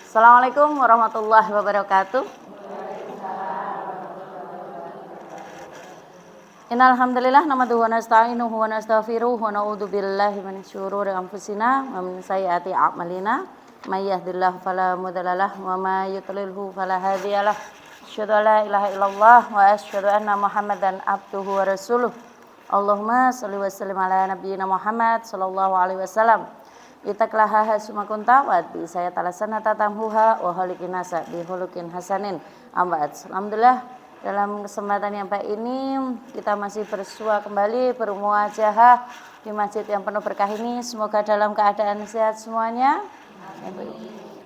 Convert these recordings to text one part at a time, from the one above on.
Assalamualaikum warahmatullahi wabarakatuh. Innal hamdalillah nahmaduhu wa nasta'inuhu wa nastaghfiruh wa na'udzu billahi min syururi anfusina wa min sayyiati a'malina. May yahdihillahu fala mudilla lahu wa may yudlilhu fala hadiyalah. Asyhadu an la ilaha illallah wa asyhadu anna Muhammadan abduhu wa rasuluh. Allahumma shalli wa sallim ala nabiyyina Muhammad sallallahu alaihi wasallam. Itaklaha sumakunta wa bi saya talasana tatamhuha wa khaliqin nasa bi khuluqin hasanin. Alhamdulillah, dalam kesempatan yang baik ini kita masih bersua kembali bermuajahah di masjid yang penuh berkah ini. Semoga dalam keadaan sehat semuanya.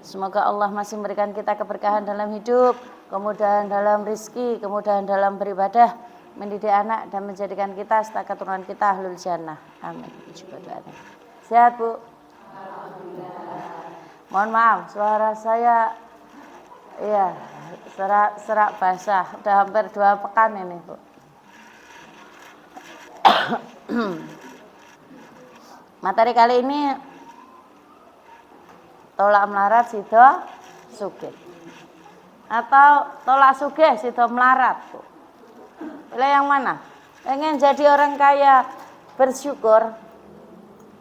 Semoga Allah masih memberikan kita keberkahan dalam hidup, kemudahan dalam rizki, kemudahan dalam beribadah, mendidik anak dan menjadikan kita serta keturunan kita ahlul jannah. Amin. Sehat, Bu? Mohon maaf, suara saya serak basah. Udah hampir 2 pekan ini, Bu. Materi kali ini tolak melarat sido sugih. Atau tolak sugih sido melarat, Bu. Pilih yang mana? Pengen jadi orang kaya bersyukur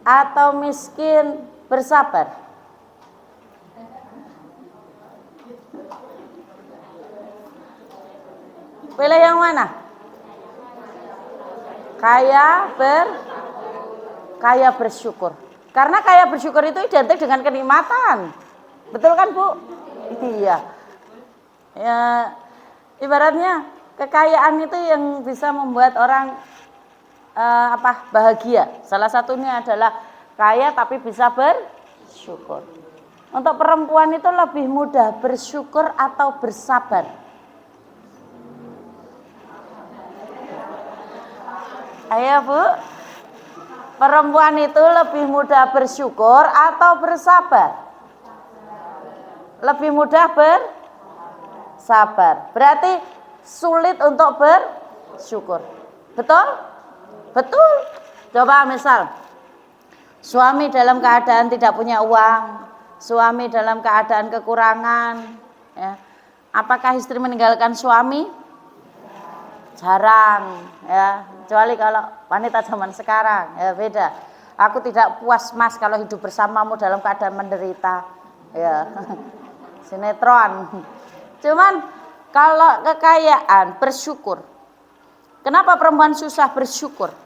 atau miskin bersabar? Pilih yang mana? Kaya bersyukur. Karena kaya bersyukur itu identik dengan kenikmatan. Betul kan, Bu? Iya. Ya, ibaratnya kekayaan itu yang bisa membuat orang bahagia. Salah satunya adalah kaya tapi bisa bersyukur. Untuk perempuan itu lebih mudah bersyukur atau bersabar? Ayo, Bu. Perempuan itu lebih mudah bersyukur atau bersabar? Lebih mudah bersabar. Berarti sulit untuk bersyukur. Betul? Betul. Coba misal suami dalam keadaan tidak punya uang, suami dalam keadaan kekurangan, ya. Apakah istri meninggalkan suami? Jarang, ya. Kecuali kalau wanita zaman sekarang, ya beda. Aku tidak puas, Mas, kalau hidup bersamamu dalam keadaan menderita, ya. Sinetron. Cuman kalau kekayaan, bersyukur. Kenapa perempuan susah bersyukur?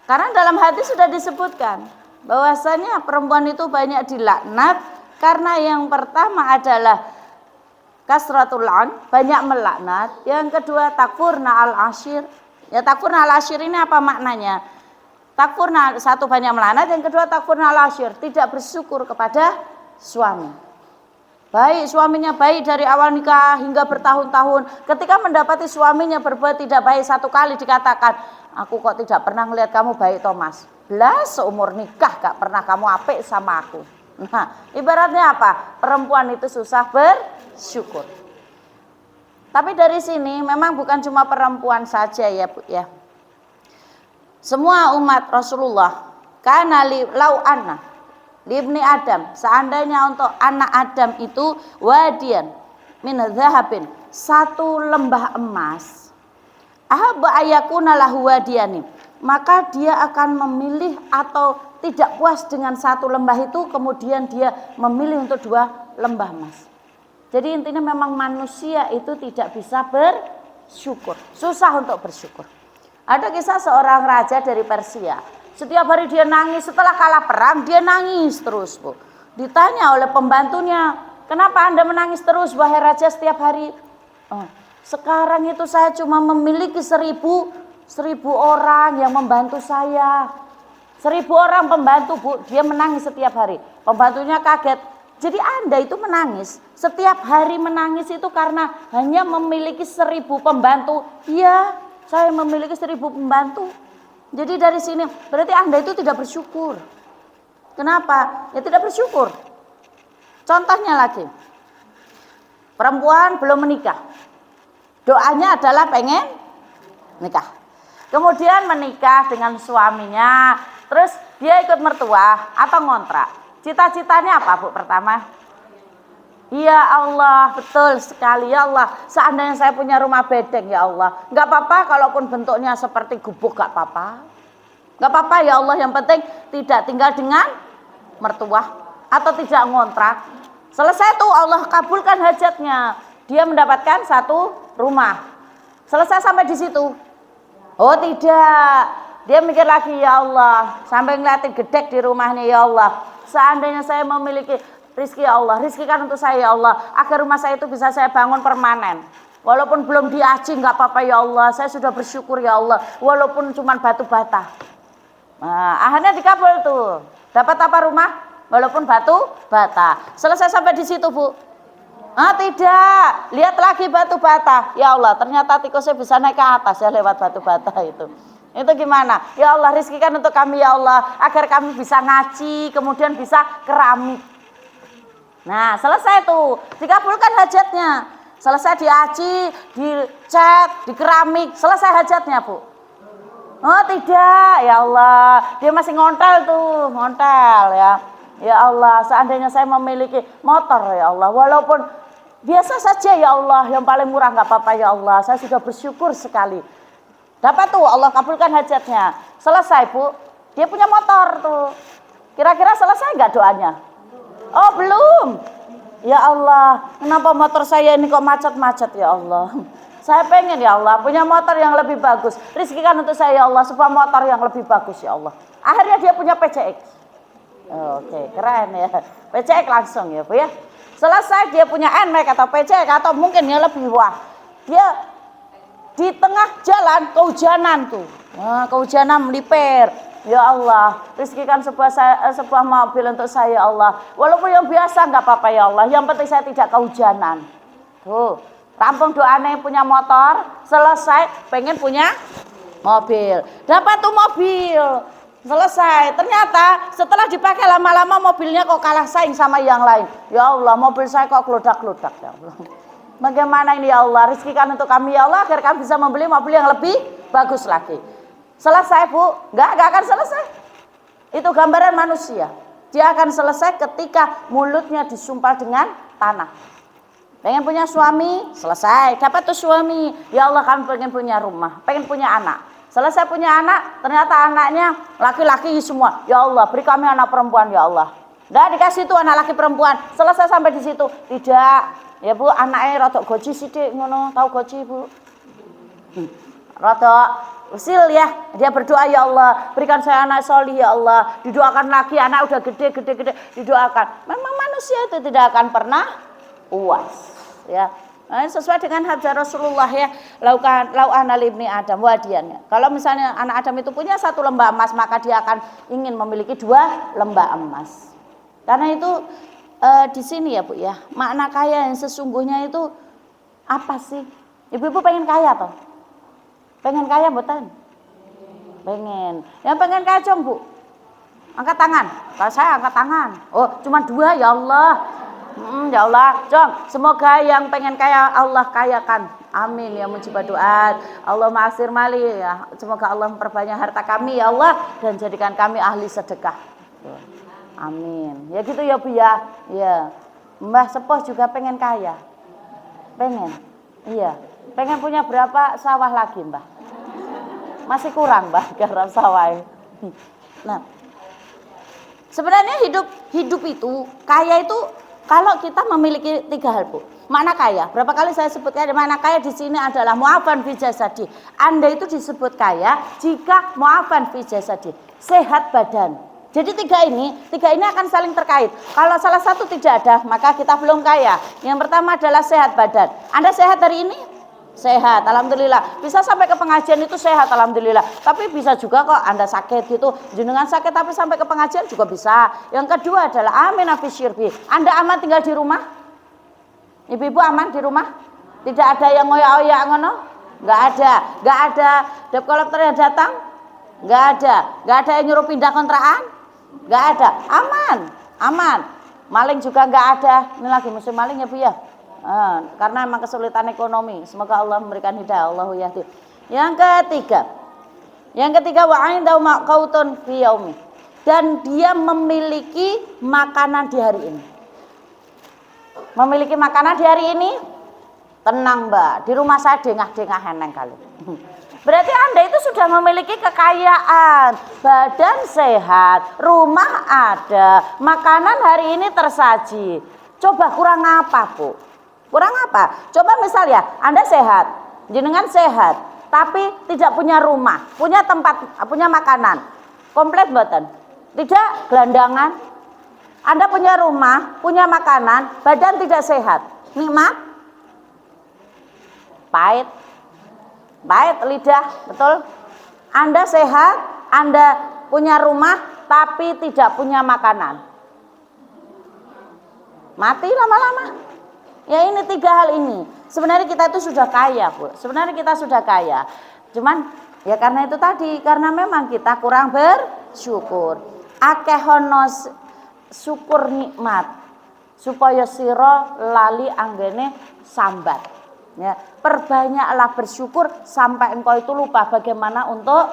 Karena dalam hati sudah disebutkan bahwasanya perempuan itu banyak dilaknat karena yang pertama adalah kasratul an, banyak melaknat. Yang kedua takfurna al ashir. Ya, takfurna al ashir ini apa maknanya? Takfurna, satu banyak melaknat, yang kedua takfurna al ashir, tidak bersyukur kepada suami. Baik, suaminya baik dari awal nikah hingga bertahun-tahun. Ketika mendapati suaminya berbuat tidak baik satu kali dikatakan, aku kok tidak pernah melihat kamu baik, Thomas. Belas seumur nikah gak pernah kamu apik sama aku. Nah, ibaratnya apa? Perempuan itu susah bersyukur. Tapi dari sini memang bukan cuma perempuan saja ya, Bu, ya. Semua umat Rasulullah kana lau anna libni Adam, seandainya untuk anak Adam itu wadian min dhahabin, satu lembah emas, ahabba ayakuna lahu wadiyani, maka dia akan memilih atau tidak puas dengan satu lembah itu, kemudian dia memilih untuk 2 lembah emas. Jadi intinya memang manusia itu tidak bisa bersyukur, susah untuk bersyukur. Ada kisah seorang raja dari Persia. Setiap hari dia nangis, setelah kalah perang dia nangis terus, Bu. Ditanya oleh pembantunya, kenapa Anda menangis terus, wahai raja, setiap hari? Oh, sekarang itu saya cuma memiliki 1000 orang yang membantu saya. 1000 orang pembantu, Bu. Dia menangis setiap hari. Pembantunya kaget. Jadi Anda itu menangis, setiap hari menangis itu karena hanya memiliki 1000 pembantu. Iya, saya memiliki 1000 pembantu. Jadi dari sini berarti Anda itu tidak bersyukur. Kenapa? Ya tidak bersyukur. Contohnya lagi, perempuan belum menikah, doanya adalah pengen nikah. Kemudian menikah dengan suaminya, terus dia ikut mertua atau ngontrak. Cita-citanya apa Bu pertama? Ya Allah, betul sekali ya Allah. Seandainya saya punya rumah bedeng ya Allah, nggak apa-apa kalaupun bentuknya seperti gubuk, nggak apa-apa. Nggak apa-apa ya Allah, yang penting tidak tinggal dengan mertua atau tidak ngontrak. Selesai tuh Allah kabulkan hajatnya. Dia mendapatkan satu rumah. Selesai sampai di situ. Oh tidak, dia mikir lagi ya Allah, sampai ngeliatin gedek di rumahnya ya Allah. Seandainya saya memiliki rizki ya Allah, rizkikan untuk saya ya Allah, agar rumah saya itu bisa saya bangun permanen. Walaupun belum diaji nggak apa-apa ya Allah, saya sudah bersyukur ya Allah. Walaupun cuma batu bata. Nah, akhirnya dikabul tuh. Dapat apa rumah? Walaupun batu bata. Selesai sampai di situ Bu. Ah tidak, lihat lagi batu bata. Ya Allah, ternyata tikusnya bisa naik ke atas ya lewat batu bata itu. Itu gimana? Ya Allah, rizkikan untuk kami ya Allah, agar kami bisa ngaji, kemudian bisa keramik. Nah selesai tuh, dikabulkan hajatnya. Selesai diaji, dicat, dikeramik, selesai hajatnya Bu. Oh tidak, ya Allah, dia masih ngontel tuh, ngontel ya. Ya Allah, seandainya saya memiliki motor ya Allah, walaupun biasa saja ya Allah, yang paling murah nggak apa-apa ya Allah, saya sudah bersyukur sekali. Dapat tuh, Allah kabulkan hajatnya. Selesai Bu, dia punya motor tuh. Kira-kira selesai nggak doanya? Oh belum. Ya Allah, kenapa motor saya ini kok macet-macet ya Allah? Saya pengen ya Allah punya motor yang lebih bagus. Rizkikan untuk saya ya Allah sebuah motor yang lebih bagus ya Allah. Akhirnya dia punya PCX. Oke, keren ya. PCX langsung ya Bu ya. Selesai dia punya NMAX atau PCX atau mungkin yang lebih wah. Dia di tengah jalan kehujanan tuh. Nah, kehujanan melipir. Ya Allah, rizkikan sebuah mobil untuk saya ya Allah. Walaupun yang biasa nggak apa-apa ya Allah. Yang penting saya tidak kehujanan. Tuh, rampung doanya punya motor, selesai pengen punya mobil. Dapat tuh mobil. Selesai. Ternyata setelah dipakai lama-lama mobilnya kok kalah saing sama yang lain. Ya Allah, mobil saya kok keludak-keludak ya Allah. Bagaimana ini ya Allah? Rizkikan untuk kami ya Allah agar kami bisa membeli mobil yang lebih bagus lagi. Selesai Bu, nggak akan selesai. Itu gambaran manusia. Dia akan selesai ketika mulutnya disumpal dengan tanah. Pengen punya suami, selesai. Dapat tuh suami. Ya Allah kami pengen punya rumah, pengen punya anak. Selesai punya anak, ternyata anaknya laki-laki semua. Ya Allah beri kami anak perempuan ya Allah. Nggak dikasih tuh anak laki perempuan. Selesai sampai di situ. Tidak. Ya Bu, anaknya rodok goji sidik ngono, tahu goji Bu? Rodok usil ya, dia berdoa ya Allah berikan saya anak solih ya Allah, didoakan lagi anak udah gede, didoakan. Memang manusia itu tidak akan pernah puas ya. Nah, sesuai dengan hadis Rasulullah ya, lau ana libni Adam wadiannya. Kalau misalnya anak Adam itu punya satu lembah emas, maka dia akan ingin memiliki 2 lembah emas. Karena itu di sini ya Bu ya, makna kaya yang sesungguhnya itu apa sih? Ibu-ibu pengen kaya toh? Pengen kaya mboten? Pengen. Yang pengen kaya dong Bu. Angkat tangan. Kalau saya angkat tangan. Oh, cuma 2 ya Allah. Ya Allah, Jong, semoga yang pengen kaya Allah kayakan. Amin ya mujibah doa. Allah ma'asir mali ya. Semoga Allah memperbanyak harta kami ya Allah dan jadikan kami ahli sedekah. Amin. Ya gitu ya Bu ya. Ya. Mbah Sepuh juga pengen kaya. Pengen. Iya. Pengen punya berapa sawah lagi, Mbah? Masih kurang, Mbah, garap sawah. Nah, sebenarnya hidup itu kaya itu kalau kita memiliki 3 hal Bu. Makna kaya, berapa kali saya sebutkan makna kaya di sini adalah mu'afan fi jasadi. Anda itu disebut kaya jika mu'afan fi jasadi, sehat badan. Jadi 3 ini akan saling terkait. Kalau salah satu tidak ada, maka kita belum kaya. Yang pertama adalah sehat badan. Anda sehat hari ini? Sehat, alhamdulillah. Bisa sampai ke pengajian itu sehat, alhamdulillah. Tapi bisa juga kok Anda sakit gitu, jenengan sakit tapi sampai ke pengajian juga bisa. Yang kedua adalah amin afisyirbi. Anda aman tinggal di rumah? Ibu-ibu aman di rumah? Tidak ada yang ngoyak-ngoyak ngono? Enggak ada debt collector yang datang? Enggak ada yang nyuruh pindah kontrakan? Enggak ada. Aman. Maling juga enggak ada. Ini lagi musim maling ya Bu ya. Karena memang kesulitan ekonomi. Semoga Allah memberikan hidayah. Allahu yahdi. Yang ketiga wa 'indahu maqautun fi yaumi. dan dia memiliki makanan di hari ini. Memiliki makanan di hari ini, tenang Mbak, di rumah saya dengah-dengah heneng kali. Berarti Anda itu sudah memiliki kekayaan, badan sehat, rumah ada, makanan hari ini tersaji. Coba kurang apa, Bu? Kurang apa? Coba misal ya, Anda sehat, jenengan sehat, tapi tidak punya rumah, punya tempat, punya makanan. Komplit mboten? Tidak gelandangan. Anda punya rumah, punya makanan, badan tidak sehat. Nikmat? Pahit. Pahit lidah, betul? Anda sehat, Anda punya rumah, tapi tidak punya makanan. Mati lama-lama. Ya ini 3 hal ini. Sebenarnya kita itu sudah kaya, Bu. Sebenarnya kita sudah kaya. Cuman ya karena itu tadi, karena memang kita kurang bersyukur. Akehonos syukur nikmat supaya sira lali anggene sambat. Ya, perbanyaklah bersyukur sampai engkau itu lupa bagaimana untuk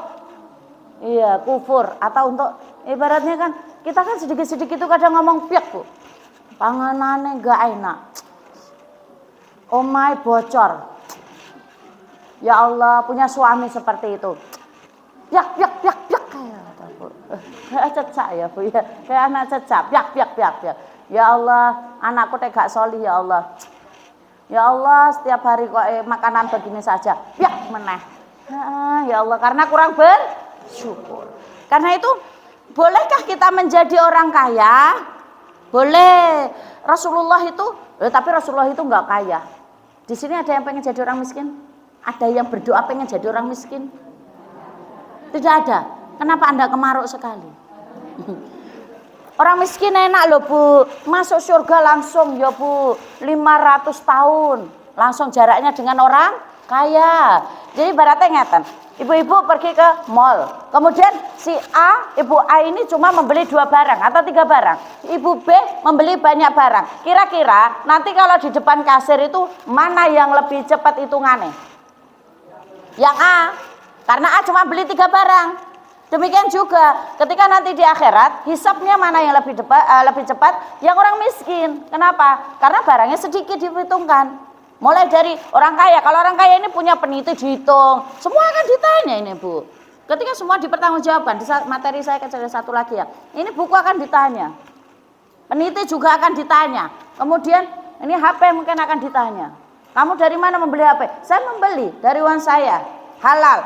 kufur atau untuk ibaratnya kan kita kan sedikit-sedikit itu kadang ngomong piak, Bu. Panganane enggak enak. Omai bocor. Ya Allah, punya suami seperti itu. Piak kayak cecak ya Bu ya. Kayak anak cecak. Piak. Ya Allah, anakku gak solih ya Allah. Ya Allah, setiap hari kok makanan begini saja. Piak meneh. Ya Allah, karena kurang bersyukur. Karena itu, bolehkah kita menjadi orang kaya? Boleh. Rasulullah itu, tapi Rasulullah itu enggak kaya. Di sini ada yang pengen jadi orang miskin? Ada yang berdoa pengen jadi orang miskin? Tidak ada. Kenapa Anda kemaruk sekali? Orang miskin enak loh Bu, masuk surga langsung ya Bu, 500 tahun. Langsung jaraknya dengan orang kaya. Jadi ibaratnya ngeten, ibu-ibu pergi ke mall. Kemudian si A, ibu A ini cuma membeli 2 barang atau 3 barang. Ibu B membeli banyak barang. Kira-kira nanti kalau di depan kasir itu mana yang lebih cepat hitungannya? Yang A, karena A cuma beli 3 barang. Demikian juga ketika nanti di akhirat hisabnya mana yang lebih cepat? Yang orang miskin. Kenapa? Karena barangnya sedikit diperhitungkan. Mulai dari orang kaya. Kalau orang kaya ini punya peniti dihitung, semua akan ditanya ini Bu. Ketika semua dipertanggungjawabkan, di materi saya ada satu lagi ya. Ini buku akan ditanya. Peniti juga akan ditanya. Kemudian ini HP mungkin akan ditanya. Kamu dari mana membeli HP? Saya membeli dari uang saya. Halal.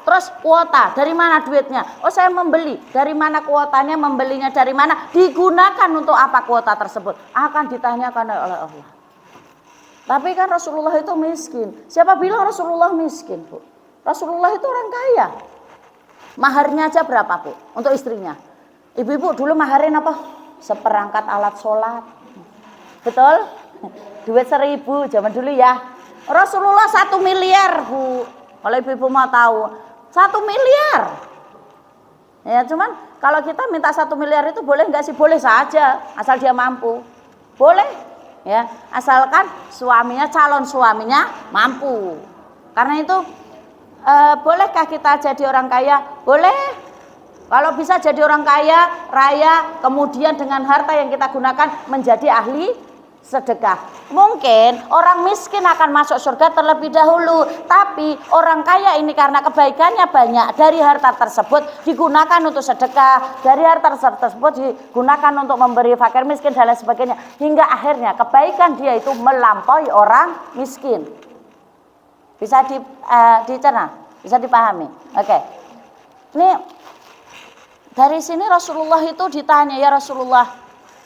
Terus kuota, dari mana duitnya? Oh saya membeli, dari mana kuotanya, membelinya dari mana? Digunakan untuk apa kuota tersebut? Akan ditanyakan oleh Allah. Tapi kan Rasulullah itu miskin. Siapa bilang Rasulullah miskin, Bu? Rasulullah itu orang kaya. Maharnya aja berapa, Bu? Untuk istrinya. Ibu-ibu dulu maharin apa? Seperangkat alat sholat. Betul? Duit 1.000 zaman dulu ya. Rasulullah 1 miliar, Bu. Kalau ibu-ibu mau tahu, 1 miliar. Ya cuman kalau kita minta 1 miliar itu boleh nggak sih? Boleh saja, asal dia mampu. Boleh, ya asalkan suaminya, calon suaminya mampu. Karena itu bolehkah kita jadi orang kaya? Boleh. Kalau bisa jadi orang kaya, raya, kemudian dengan harta yang kita gunakan menjadi ahli sedekah. Mungkin orang miskin akan masuk surga terlebih dahulu, tapi orang kaya ini karena kebaikannya banyak, dari harta tersebut digunakan untuk sedekah, dari harta tersebut digunakan untuk memberi fakir miskin dan lain sebagainya, hingga akhirnya kebaikan dia itu melampaui orang miskin. Bisa dicerna, bisa dipahami. Oke. Ini dari sini Rasulullah itu ditanya, ya Rasulullah,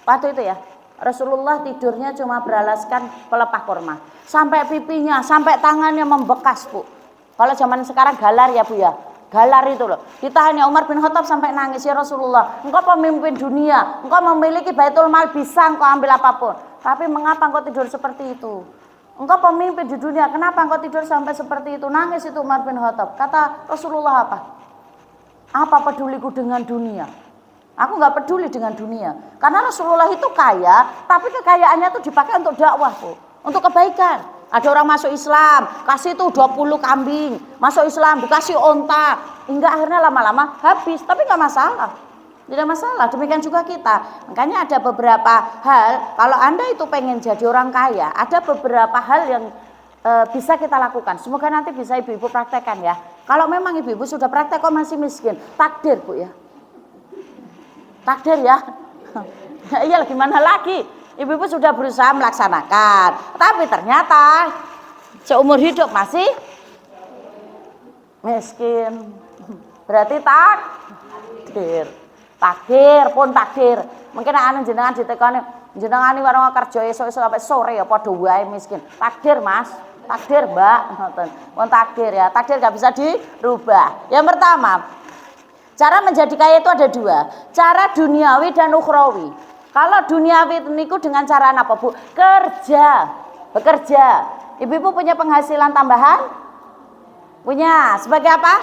waktu itu ya, Rasulullah tidurnya cuma beralaskan pelepah kurma. Sampai pipinya, sampai tangannya membekas, Bu. Kalau zaman sekarang galar ya, Bu ya. Galar itu loh. Ditanya Umar bin Khattab sampai nangis, ya Rasulullah, engkau pemimpin dunia, engkau memiliki Baitul Mal, bisa engkau ambil apapun. Tapi mengapa engkau tidur seperti itu? Engkau pemimpin di dunia, kenapa engkau tidur sampai seperti itu? Nangis itu Umar bin Khattab. Kata Rasulullah apa? Apa peduliku dengan dunia? Aku nggak peduli dengan dunia, karena Rasulullah itu kaya, tapi kekayaannya itu dipakai untuk dakwah, Bu, untuk kebaikan. Ada orang masuk Islam, kasih itu 20 kambing, masuk Islam dikasih onta, hingga akhirnya lama-lama habis, tapi nggak masalah. Tidak masalah, demikian juga kita. Makanya ada beberapa hal, kalau Anda itu pengen jadi orang kaya, ada beberapa hal yang bisa kita lakukan. Semoga nanti bisa ibu-ibu praktekkan ya. Kalau memang ibu-ibu sudah praktek kok masih miskin, takdir Bu ya. Takdir ya. Iya gimana lagi? Ibu-ibu sudah berusaha melaksanakan, tapi ternyata seumur hidup masih miskin. Berarti takdir. Takdir pun takdir. Mungkin anu jenengan ditekani, jenengan iki warung kerja esuk-esuk sampai sore ya padha wae miskin. Takdir Mas, takdir Mbak, ngoten. Pun takdir ya. Takdir gak bisa dirubah. Yang pertama, cara menjadi kaya itu ada dua, cara duniawi dan ukhrawi. Kalau duniawi niku dengan cara apa Bu? Kerja, bekerja. Ibu-ibu punya penghasilan tambahan? Punya. Sebagai apa?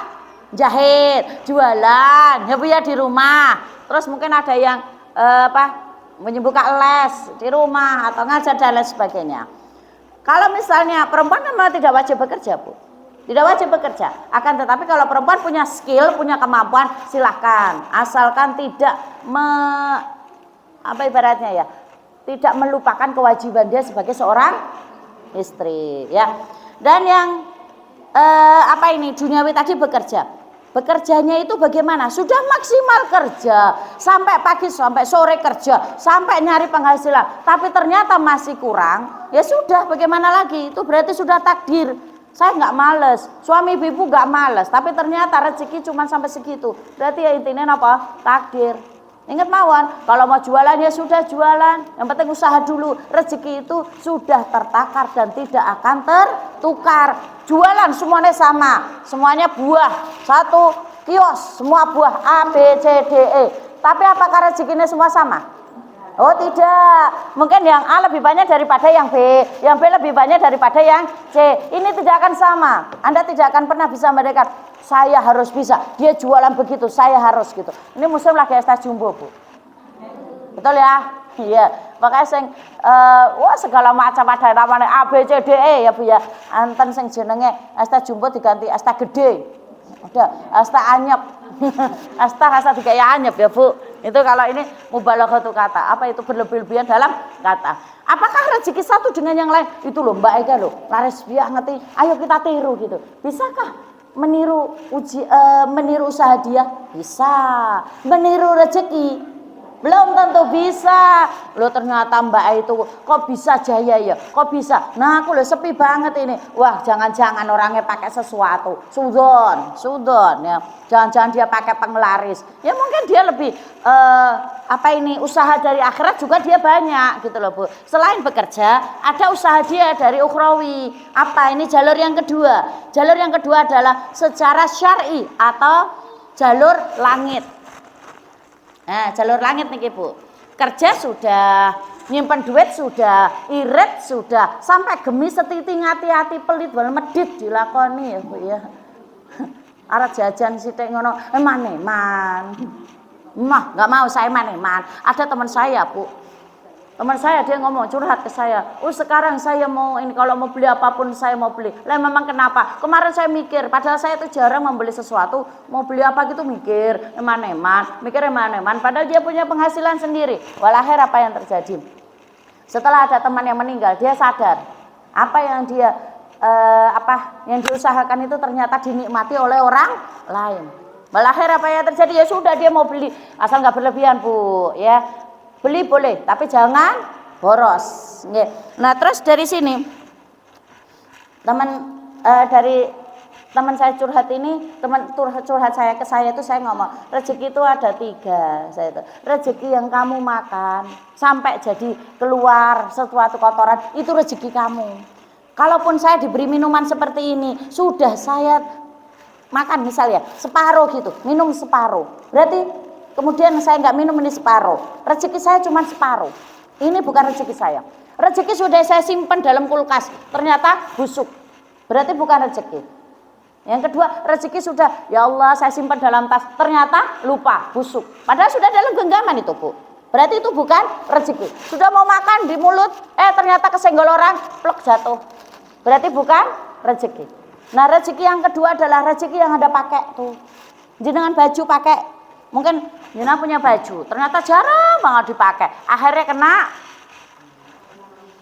Jahit, jualan, ya Bu ya di rumah. Terus mungkin ada yang membuka les di rumah atau ngajar dan lain sebagainya. Kalau misalnya perempuan memang tidak wajib bekerja Bu. Tidak wajib bekerja. Akan tetapi kalau perempuan punya skill, punya kemampuan, silahkan. Asalkan tidak ibaratnya ya, tidak melupakan kewajiban dia sebagai seorang istri ya. Dan yang duniawi tadi bekerja. Bekerjanya itu bagaimana? Sudah maksimal kerja, sampai pagi sampai sore kerja, sampai nyari penghasilan, tapi ternyata masih kurang, ya sudah bagaimana lagi? Itu berarti sudah takdir. Saya nggak males, suami ibu nggak males, tapi ternyata rezeki cuma sampai segitu. Berarti ya intinya apa? Takdir. Ingat mawon, kalau mau jualan ya sudah jualan, yang penting usaha dulu. Rezeki itu sudah tertakar dan tidak akan tertukar. Jualan semuanya sama, semuanya buah, satu kios, semua buah A, B, C, D, E. Tapi apakah rezekinya semua sama? Oh tidak, mungkin yang A lebih banyak daripada yang B lebih banyak daripada yang C. Ini tidak akan sama. Anda tidak akan pernah bisa membedakan, saya harus bisa, dia jualan begitu, saya harus gitu. Ini musim lagi es teh jumbo Bu. Betul ya? Iya. Makanya segala macam ada namanya A, B, C, D, E ya Bu ya. Anten sing jenenge es teh jumbo diganti es teh gede. Udah, es teh anyep. Es teh rasa digawe anyep ya Bu. Itu kalau ini mubalaghatu kata, apa itu berlebih-lebihan dalam kata. Apakah rezeki satu dengan yang lain? Itu loh Mbak Eka loh, laris ngerti. Ayo kita tiru gitu. Bisakah meniru usaha dia? Bisa. Meniru rezeki? Belum tentu bisa. Loh ternyata Mbak itu kok bisa jaya ya? Kok bisa? Nah aku loh sepi banget ini. Wah jangan-jangan orangnya pakai sesuatu. Sudon ya. Jangan-jangan dia pakai penglaris. Ya mungkin dia lebih usaha dari akhirat juga dia banyak gitu loh Bu. Selain bekerja, ada usaha dia dari ukhrawi. Apa ini jalur yang kedua? Jalur yang kedua adalah secara syar'i atau jalur langit. Nah, jalur langit nih Bu. Kerja sudah, nyimpen duit sudah, irit sudah, sampai gemis setiting hati-hati pelit wal medit dilakoni ya Bu ya. Arep jajan sithik ngono, maneman. Mah, enggak mau saya maneman. Ada teman saya, Bu. Teman saya dia ngomong curhat ke saya, sekarang saya mau ini kalau mau beli apapun saya mau beli. Lah memang kenapa? Kemarin saya mikir, padahal saya itu jarang membeli sesuatu, mau beli apa gitu mikir, eman-eman, padahal dia punya penghasilan sendiri. Walahir apa yang terjadi? Setelah ada teman yang meninggal, dia sadar apa yang dia yang diusahakan itu ternyata dinikmati oleh orang lain. Walahir apa yang terjadi? Ya sudah dia mau beli, asal nggak berlebihan Bu, ya. Beli boleh, tapi jangan boros. Nah terus dari sini dari teman saya curhat ini, teman curhat saya ke saya itu saya ngomong, rezeki itu ada 3. Saya itu rezeki yang kamu makan sampai jadi keluar sesuatu kotoran itu rezeki kamu. Kalaupun saya diberi minuman seperti ini, sudah saya makan misalnya separuh gitu, minum separuh, berarti kemudian saya nggak minum ini separuh, rezeki saya cuma separuh. Ini bukan rezeki saya. Rezeki sudah saya simpan dalam kulkas, ternyata busuk, berarti bukan rezeki. Yang kedua, rezeki sudah ya Allah saya simpan dalam tas, ternyata lupa, busuk, padahal sudah dalam genggaman itu Bu. Berarti itu bukan rezeki. Sudah mau makan di mulut, ternyata kesenggol orang, plek jatuh, berarti bukan rezeki. Nah rezeki yang kedua adalah rezeki yang Anda pakai tuh. Jenengan baju pakai Mungkin jenengan punya baju, ternyata jarang banget dipakai. Akhirnya kena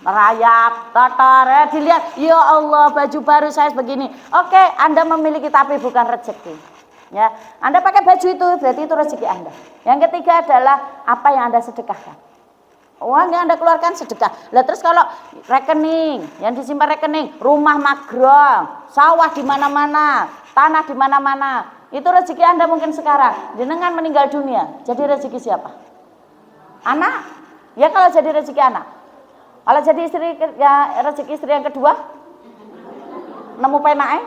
merayap, kotor, dilihat, ya Allah baju baru saya begini. Oke, Anda memiliki tapi bukan rezeki. Ya, Anda pakai baju itu berarti itu rezeki Anda. Yang ketiga adalah apa yang Anda sedekahkan. Uang yang Anda keluarkan sedekah. Lah terus kalau rekening, yang disimpan rekening, rumah magrong, sawah di mana-mana, tanah di mana-mana, itu rezeki Anda mungkin sekarang. Jenengan meninggal dunia, jadi rezeki siapa? Anak. Ya kalau jadi rezeki anak. Kalau jadi istri, ya rezeki istri yang kedua, nemu penake,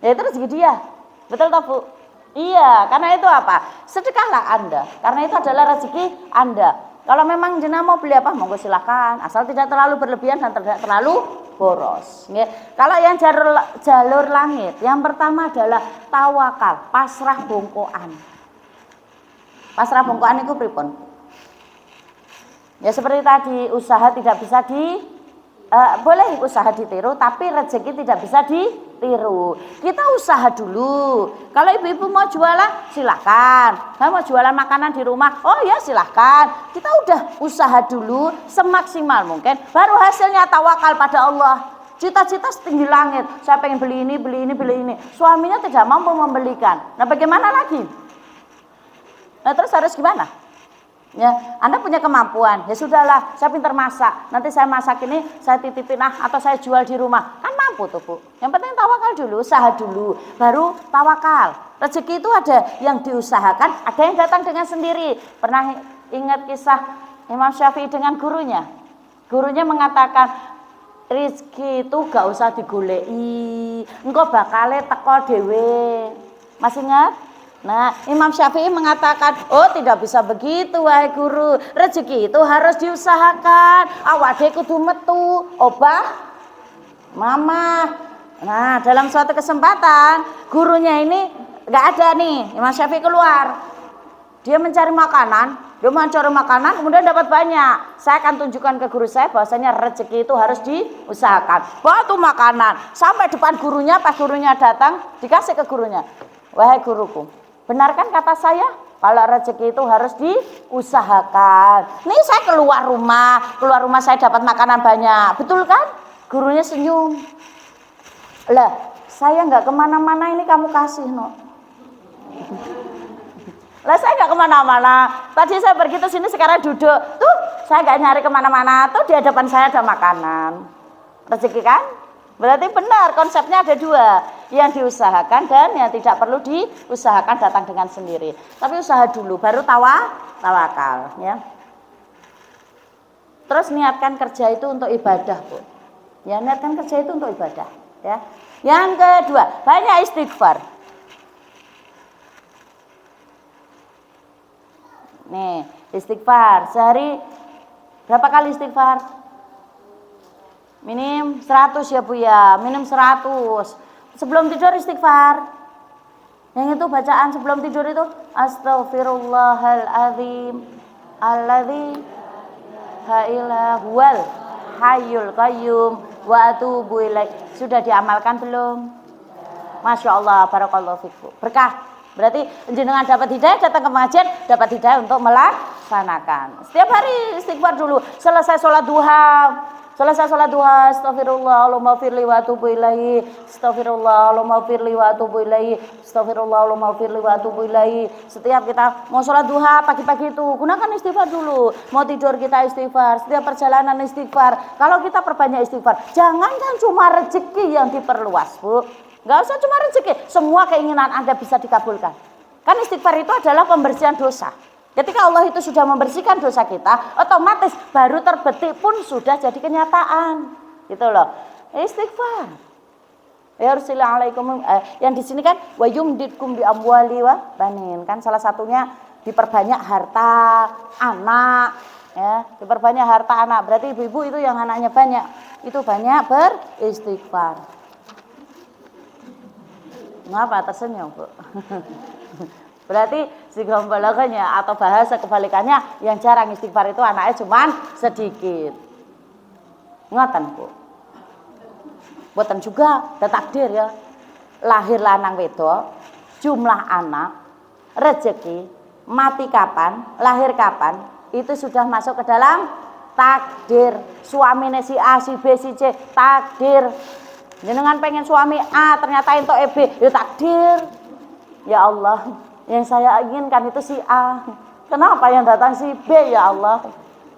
ya itu rezeki dia, betul toh Bu? Iya, karena itu apa? Sedekahlah Anda, karena itu adalah rezeki Anda. Kalau memang jenengan mau beli apa, monggo silakan, asal tidak terlalu berlebihan dan tidak terlalu boros. Ya. Kalau yang jalur langit, yang pertama adalah tawakal, pasrah bongkoan. Pasrah bongkoan itu pripun? Ya seperti tadi, usaha tidak bisa boleh usaha ditiru, tapi rezeki tidak bisa ditiru. Kita usaha dulu. Kalau ibu-ibu mau jualan, silakan. Kalau mau jualan makanan di rumah, oh ya silakan. Kita udah usaha dulu semaksimal mungkin, baru hasilnya tawakal pada Allah. Cita-cita setinggi langit, saya pengen beli ini, beli ini, beli ini. Suaminya tidak mampu membelikan. Nah bagaimana lagi? Nah terus harus gimana? Ya, Anda punya kemampuan, ya sudahlah, saya pintar masak. Nanti saya masak ini, saya titipin atau saya jual di rumah. Kan mampu tuh Bu. Yang penting tawakal dulu, usaha dulu, baru tawakal. Rezeki itu ada yang diusahakan, ada yang datang dengan sendiri. Pernah ingat kisah Imam Syafi'i dengan gurunya? Gurunya mengatakan, rezeki itu gak usah digoleki, engko bakale teko dhewe. Masih ingat? Nah, Imam Syafi'i mengatakan, oh tidak bisa begitu wahai guru. Rezeki itu harus diusahakan. Awake kudu metu, obah mama. Nah, dalam suatu kesempatan gurunya ini nggak ada nih, Imam Syafi'i keluar. Dia mencari makanan, kemudian dapat banyak. Saya akan tunjukkan ke guru saya bahwasanya rezeki itu harus diusahakan. Bawa tuh makanan sampai depan gurunya, pas gurunya datang dikasih ke gurunya. Wahai guruku, benarkan kata saya kalau rezeki itu harus diusahakan. Nih saya keluar rumah saya dapat makanan banyak, betul kan? Gurunya senyum. Lah, saya nggak kemana-mana ini kamu kasih no. Lah saya nggak kemana-mana. Tadi saya pergi ke sini, sekarang duduk. Tuh saya nggak nyari kemana-mana. Tuh di hadapan saya ada makanan. Rezeki kan? Berarti benar konsepnya ada dua, yang diusahakan dan yang tidak perlu diusahakan datang dengan sendiri. Tapi usaha dulu baru tawakal ya. Terus niatkan kerja itu untuk ibadah Bu. Ya niatkan kerja itu untuk ibadah ya. Yang kedua banyak istighfar. Nih istighfar sehari berapa kali istighfar? Minim 100 ya Bu ya, minim 100. Sebelum tidur istighfar. Yang itu bacaan sebelum tidur itu Astaghfirullahaladzim alladzi la ilaha huwal hayyul qayyum wa atubu ilaih. Sudah diamalkan belum? Masya Allah, barakallahu fikum. Berkah. Berarti jenengan dapat hidayah, datang ke masjid, dapat hidayah untuk melaksanakan. Setiap hari istighfar dulu. Selesai sholat duha, astagfirullah, Allahumma firli wa atubu ilaihi, astagfirullah, Allahumma firli wa atubu ilaihi, astagfirullah, Allahumma firli wa atubu ilaihi. Setiap kita mau sholat duha pagi-pagi itu gunakan istighfar dulu. Mau tidur kita istighfar, setiap perjalanan istighfar. Kalau kita perbanyak istighfar, jangankan cuma rezeki yang diperluas Bu. Gak usah cuma rezeki, semua keinginan Anda bisa dikabulkan. Kan istighfar itu adalah pembersihan dosa. Ketika Allah itu sudah membersihkan dosa kita, otomatis baru terbetik pun sudah jadi kenyataan. Gitu loh. Istighfar. Ya Rasulullah yang di sini kan wa yumditkum bi amwali wa banin. Kan salah satunya diperbanyak harta anak, ya, diperbanyak harta anak. Berarti ibu-ibu itu yang anaknya banyak, itu banyak beristighfar. Ngapa tersenyum, Bu? Berarti sigambalaganya atau bahasa kebalikannya yang jarang istighfar itu anaknya cuman sedikit. Ngoten Bu. Boten juga ada takdir ya. Lahir lanang wedok, jumlah anak rezeki, mati kapan, lahir kapan, itu sudah masuk ke dalam takdir. Suamine si A, si B, si C, takdir. Jenengan pengen suami A ternyata entuk B, ya takdir. Ya Allah, yang saya inginkan itu si A. Kenapa yang datang si B ya Allah?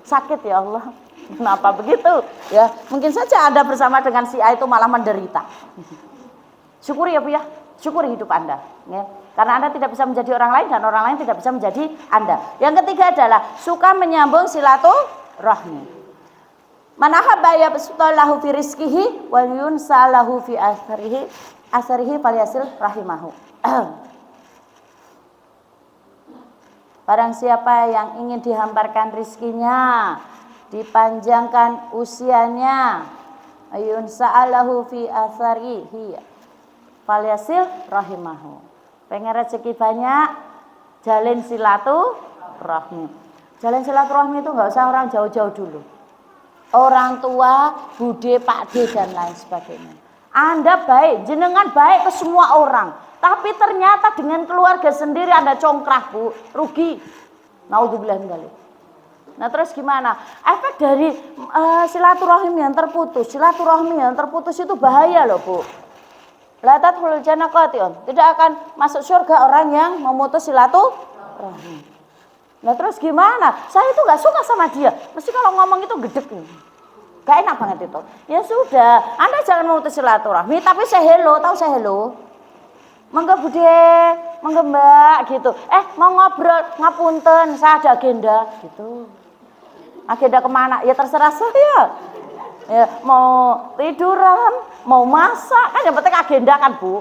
Sakit ya Allah. Kenapa begitu? Ya, mungkin saja Anda bersama dengan si A itu malah menderita. Syukuri ya Bu ya, syukuri hidup Anda. Ya. Karena Anda tidak bisa menjadi orang lain dan orang lain tidak bisa menjadi Anda. Yang ketiga adalah suka menyambung silaturahmi. Man ahabba yabsutallahu fi rizqihi wa yunsalahu fi asarihi falyasil rahimahu. Barang siapa yang ingin dihamparkan rizkinya, dipanjangkan usianya, yunsa'alahu fi asarihi falyasil rahimahu. Pengen rezeki banyak, jalin silaturahmi. Jalin silaturahmi itu nggak usah orang jauh-jauh dulu. Orang tua, bude, pakde dan lain sebagainya. Anda baik, jenengan baik ke semua orang. Tapi ternyata dengan keluarga sendiri Anda congkrah Bu, rugi. Naudzubillah min dzalik. Nah terus gimana? Efek dari silaturahmi yang terputus. Silaturahmi yang terputus itu bahaya loh Bu. La tadkhulul jannah qati'un. Tidak akan masuk surga orang yang memutus silaturahmi. Nah terus gimana? Saya itu gak suka sama dia. Mesti kalau ngomong itu gedek. Gak enak banget itu. Ya sudah, Anda jangan memutus silaturahmi, tapi say hello, tahu say hello? Mangga bude, mangga mbak gitu. Mau ngobrol, ngapunten, saya ada agenda gitu. Agenda kemana? Ya terserah saya. Ya, mau tiduran, mau masak, kan yang penting agenda kan Bu.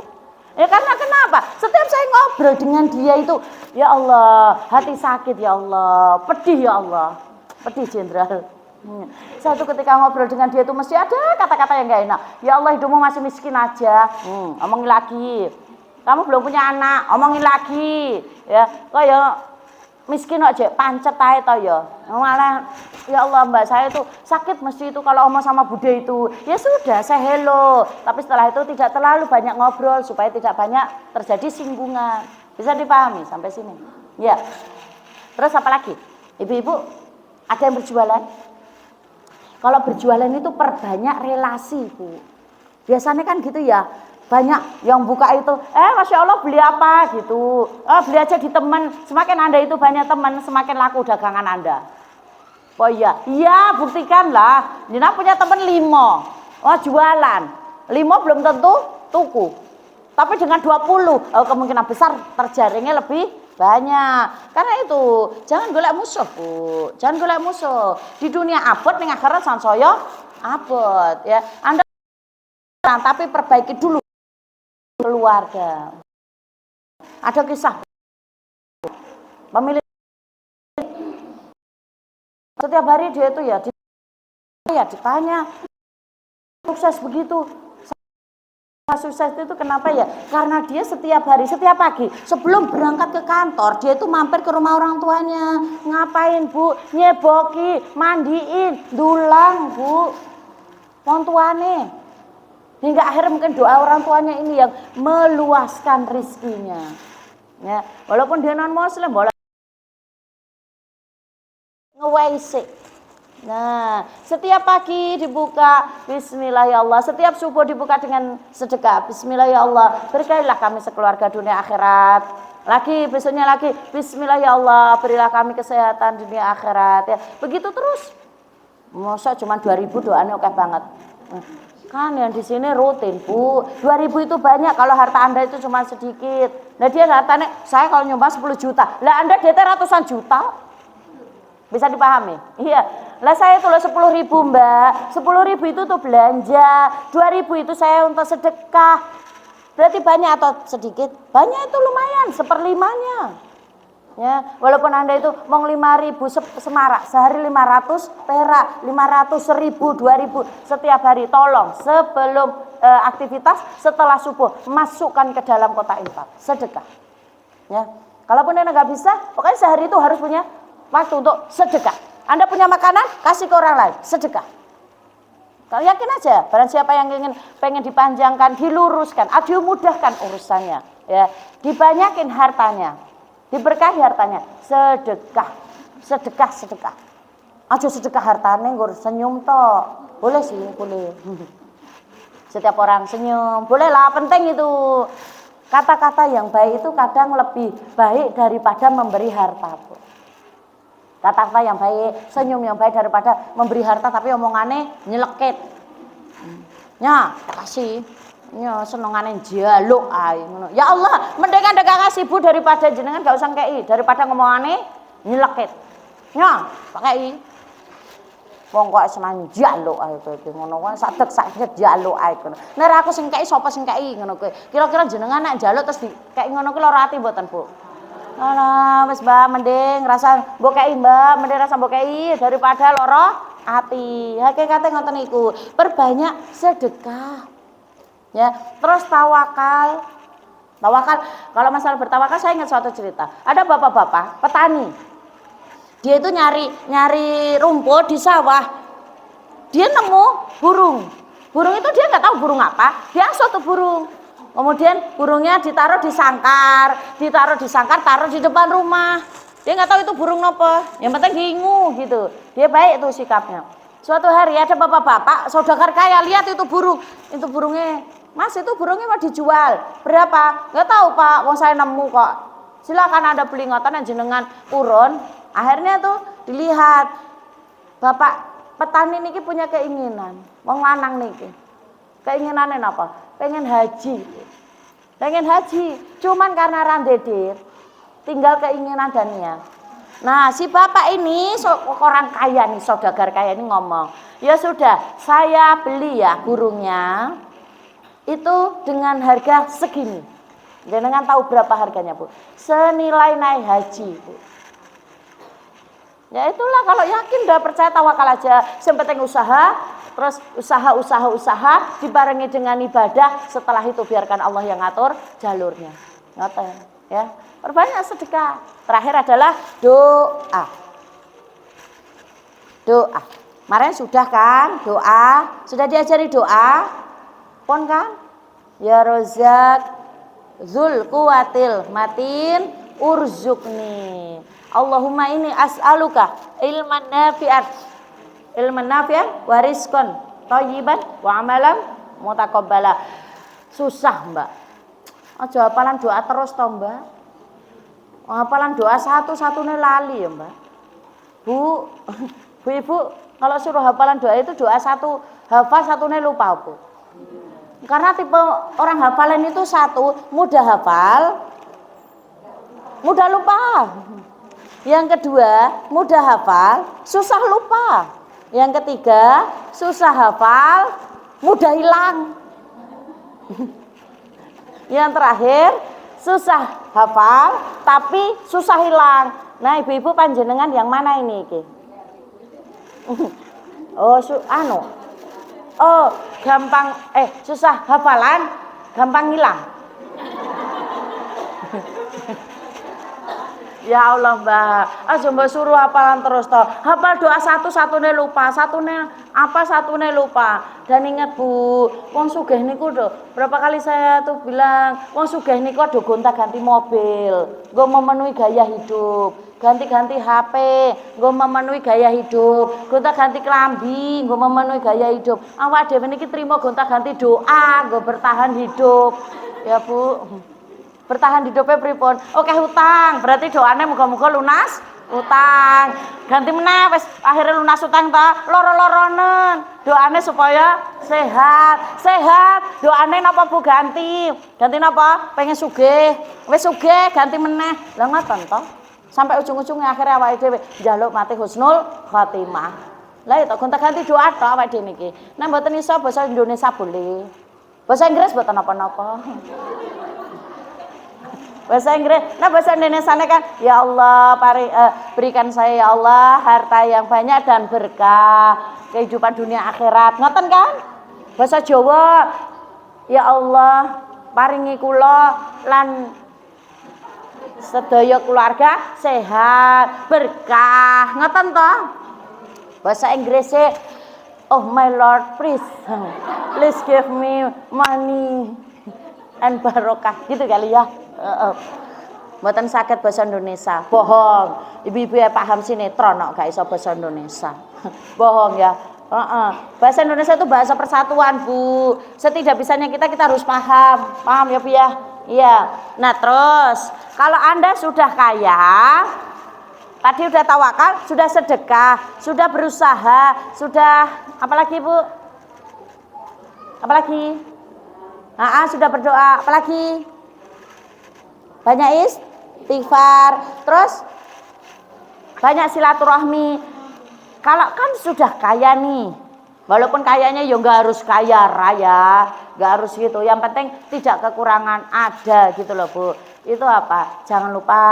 Ya karena kenapa? Setiap saya ngobrol dengan dia itu, ya Allah, hati sakit ya Allah, pedih ya Allah, pedih jenderal. Satu ketika ngobrol dengan dia itu mesti ada kata-kata yang gak enak. Ya Allah, hidupmu masih miskin aja. Omongin lagi. Kamu belum punya anak, omongin lagi. Ya, kok ya miskin aja, pancet aja tau ya. Malah ya Allah mbak saya itu sakit mesti itu kalau omong sama bude itu. Ya sudah saya hello. Tapi setelah itu tidak terlalu banyak ngobrol supaya tidak banyak terjadi singgungan. Bisa dipahami sampai sini? Ya. Terus apa lagi? Ibu-ibu ada yang berjualan? Kalau berjualan itu perbanyak relasi Bu. Biasanya kan gitu ya. Banyak yang buka itu, Masya Allah beli apa gitu, beli aja di teman. Semakin Anda itu banyak teman, semakin laku dagangan Anda. Oh iya, iya buktikanlah. Jenengan punya teman 5, jualan 5 belum tentu tuku. Tapi dengan 20, kemungkinan besar terjaringnya lebih banyak. Karena itu, jangan golek musuh Bu, jangan golek musuh. Di dunia abot, ning akhirat sansaya abot ya. Anda tapi perbaiki dulu keluarga. Ada kisah pemilik setiap hari dia itu ya ditanya sukses begitu. Sukses itu kenapa ya? Karena dia setiap hari, setiap pagi sebelum berangkat ke kantor dia itu mampir ke rumah orang tuanya. Ngapain Bu? Nyeboki, mandiin, dulang Bu, wong tuane. Hingga akhirnya mungkin doa orang tuanya ini yang meluaskan rizkinya. Ya, walaupun dia non muslim boleh nge-WC. Nah, setiap pagi dibuka bismillah ya Allah, setiap subuh dibuka dengan sedekah. Bismillah ya Allah, berkailah kami sekeluarga dunia akhirat. Lagi besoknya lagi bismillah ya Allah, berilah kami kesehatan dunia akhirat ya. Begitu terus. Masa cuma 2000 doanya oke banget. Kan yang di sini rutin Bu, 2000 itu banyak kalau harta Anda itu cuma sedikit. Nah dia hartanya, saya kalau nyumbang 10 juta, lah Anda DT ratusan juta. Bisa dipahami? Iya, lah saya itu loh 10.000 Mbak, 10.000 itu tuh belanja, 2.000 itu saya untuk sedekah. Berarti banyak atau sedikit? Banyak itu lumayan, 1/5-nya. Ya, walaupun Anda itu mau 5.000 semarak, sehari 500 perak, 500, 1.000, 2.000 setiap hari, tolong sebelum aktivitas setelah subuh masukkan ke dalam kotak infak, sedekah. Ya, kalaupun Anda nggak bisa, pokoknya sehari itu harus punya waktu untuk sedekah. Anda punya makanan, kasih ke orang lain, sedekah. Kalau yakin aja, barang siapa yang pengen dipanjangkan, diluruskan, dimudahkan urusannya, ya, dibanyakin hartanya. Diberkahi hartanya. Sedekah. Aja sedekah hartane nggur senyum tok. Boleh sih, boleh. Setiap orang senyum, bolehlah, penting itu. Kata-kata yang baik itu kadang lebih baik daripada memberi harta. Kata-kata yang baik, senyum yang baik daripada memberi harta tapi omongannya nyelekit. Ya, kasih. Ya, senengane njaluk ae ngono. Ya Allah, mendingan ndek kasih Bu daripada jenengan gak usah ngkei, daripada ngomongane nyelekit. Ya, pakai. Wong kok seneng njaluk ae kowe ngono wae sadek sakjet njaluk ae ngono. Nek aku sing kei sapa sing kei ngono kowe. Kira-kira jenengan nek njaluk terus dikei ngono kuwi lara ati mboten, Bu? Alah, wis Mbak, mending rasa mbok kei Mbak, mending rasa mbok kei daripada lara ati. Hakikate ngoten niku. Perbanyak sedekah. Ya, terus tawakal. Tawakal, kalau masalah bertawakal saya ingat suatu cerita. Ada bapak-bapak petani. Dia itu nyari rumput di sawah. Dia nemu burung. Burung itu dia nggak tahu burung apa. Dia suatu burung. Kemudian burungnya ditaruh di sangkar, taruh di depan rumah. Dia nggak tahu itu burung apa. Yang penting diingu gitu. Dia baik itu sikapnya. Suatu hari ada bapak-bapak saudagar kaya lihat itu burung. Itu burungnya, Mas itu burungnya mau dijual. Berapa? Nggak tahu Pak. Wong saya nemu kok. Silakan Anda beli ngoten jenengan urun. Akhirnya tuh dilihat bapak petani niki punya keinginan, wong lanang niki. Keinginannya apa? Pengen haji. Cuman karena randedir, tinggal keinginan dan niat. Nah, si bapak ini orang kaya nih, saudagar kaya ini ngomong, "Ya sudah, saya beli ya burungnya. Itu dengan harga segini." Jenengan tahu berapa harganya, Bu? Senilai naik haji, Bu. Ya itulah, kalau yakin udah percaya tawakal aja. Yang penting usaha, terus usaha dibarengi dengan ibadah. Setelah itu biarkan Allah yang ngatur jalurnya. Ngoten ya. Perbanyak sedekah. Terakhir adalah doa. Kemarin sudah kan doa, sudah diajari doa. Pon kan? Ya Rozak Zul Quwatil Matin Urzukni. Allahumma ini as'aluka ilman nafi'an wa rizqan thayyiban wa amalan mutaqabbala. Susah, Mbak. Aja hafalan doa terus toh, Mbak. Hafalan doa satu-satunya lali ya, Mbak. Bu, Ibu, kalau suruh hafalan doa itu doa satu hafal satunya lupa, Bu. Karena tipe orang hafalan itu satu, mudah hafal, mudah lupa. Yang kedua, mudah hafal, susah lupa. Yang ketiga, susah hafal, mudah hilang. Yang terakhir, susah hafal, tapi susah hilang. Nah, ibu-ibu panjenengan yang mana ini? Gampang, susah hafalan, gampang hilang. Ya Allah Mbak, aja Mbak suruh hafalan terus toh. Hafal doa satunya lupa, satunya lupa. Dan ingat Bu, wong sugih niku do, berapa kali saya tuh bilang, wong sugih niku do gonta-ganti mobil, nggo memenuhi gaya hidup, ganti-ganti HP, nggo memenuhi gaya hidup, gonta-ganti klambi, nggo memenuhi gaya hidup. Awak dhewe niki trimo gonta-ganti doa, nggo bertahan hidup. Ya Bu. Bertahan hidupnya pripun? Oke, hutang. Berarti doanya muga-muga lunas utang. Ganti meneh wis akhirnya lunas utang ta, loro-loronen. Doanya supaya sehat. Doanya napa Bu ganti? Ganti napa? Pengen sugih. Wis sugih ganti meneh. Lah ngoten to. Sampai ujung-ujungnya akhirnya awake dhewe njaluk mati husnul khotimah. Lah itu gonta-ganti doa to awake dhewe niki. Nek mboten iso basa Indonesia boleh. Bahasa Inggris mboten napa-napa. Bahasa Inggris, nah bahasa Indonesia kan, ya Allah berikan saya ya Allah harta yang banyak dan berkah kehidupan dunia akhirat, ngoten kan? Bahasa Jawa, ya Allah paringi kula lan sedaya keluarga sehat berkah, ngoten toh? Bahasa Inggrisnya, oh my Lord please give me money and barokah gitu kali ya. mboten saged basa Indonesia. Bohong. Ibu-ibu ya paham sinetron kok gak iso basa Indonesia. Bohong ya. Bahasa Indonesia itu bahasa persatuan, Bu. Setidak bisanya kita harus paham. Paham ya, Bu ya? Iya. Nah, terus kalau Anda sudah kaya, tadi udah tawakal, sudah sedekah, sudah berusaha, sudah apalagi, Bu? Apalagi? Sudah berdoa, apalagi? Banyak istighfar, terus banyak silaturahmi. Kalau kan sudah kaya nih, walaupun kayanya ya nggak harus kaya raya, nggak harus gitu. Yang penting tidak kekurangan ada gitu loh, Bu. Itu apa? Jangan lupa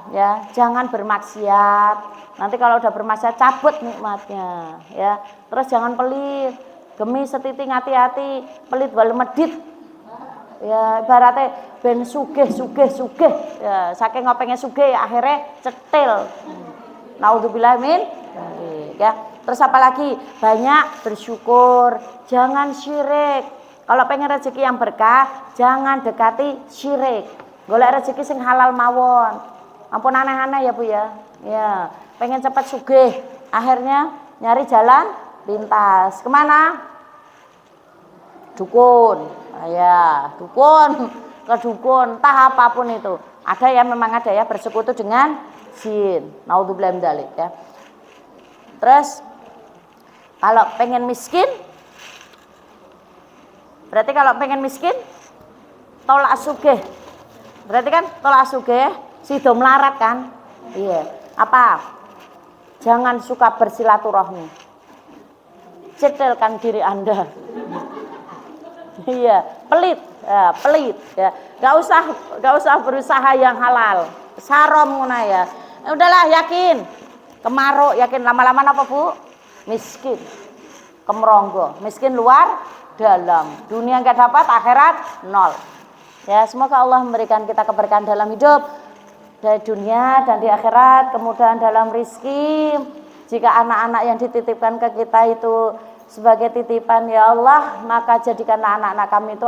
ya, jangan bermaksiat. Nanti kalau udah bermaksiat cabut nikmatnya, ya. Terus jangan pelit, gemi setiting hati-hati, pelit wal medit. Ya ibaratnya ben sugih. Ya, saking ngopengnya sugih akhirnya cetil. Naudzubillah min. Ya. Terus apalagi banyak bersyukur, jangan syirik. Kalau pengen rezeki yang berkah, jangan dekati syirik. Golek rezeki sing halal mawon. Ampun aneh-aneh ya, Bu ya. Ya, pengen cepat sugih, akhirnya nyari jalan pintas. Kemana? Dukun. Ya, dukun, ke dukun, entah apapun itu. Ada ya, memang ada ya bersekutu dengan jin. Naudzubillah min dzalik ya. Terus kalau pengen miskin, berarti kalau pengen miskin tolak sugih. Berarti kan tolak sugih sido melarat kan? Iya. Apa? Jangan suka bersilaturahmi. Cetelkan diri Anda. Iya, pelit ya. Gak usah berusaha yang halal. Sarom ngono ya. Udahlah yakin. Kemaruk yakin lama-lama apa, Bu? Miskin. Kemronggo, miskin luar dalam. Dunia enggak dapat, akhirat nol. Ya, semoga Allah memberikan kita keberkahan dalam hidup, dari dunia dan di akhirat, kemudahan dalam rizki. Jika anak-anak yang dititipkan ke kita itu sebagai titipan ya Allah, maka jadikanlah anak-anak kami itu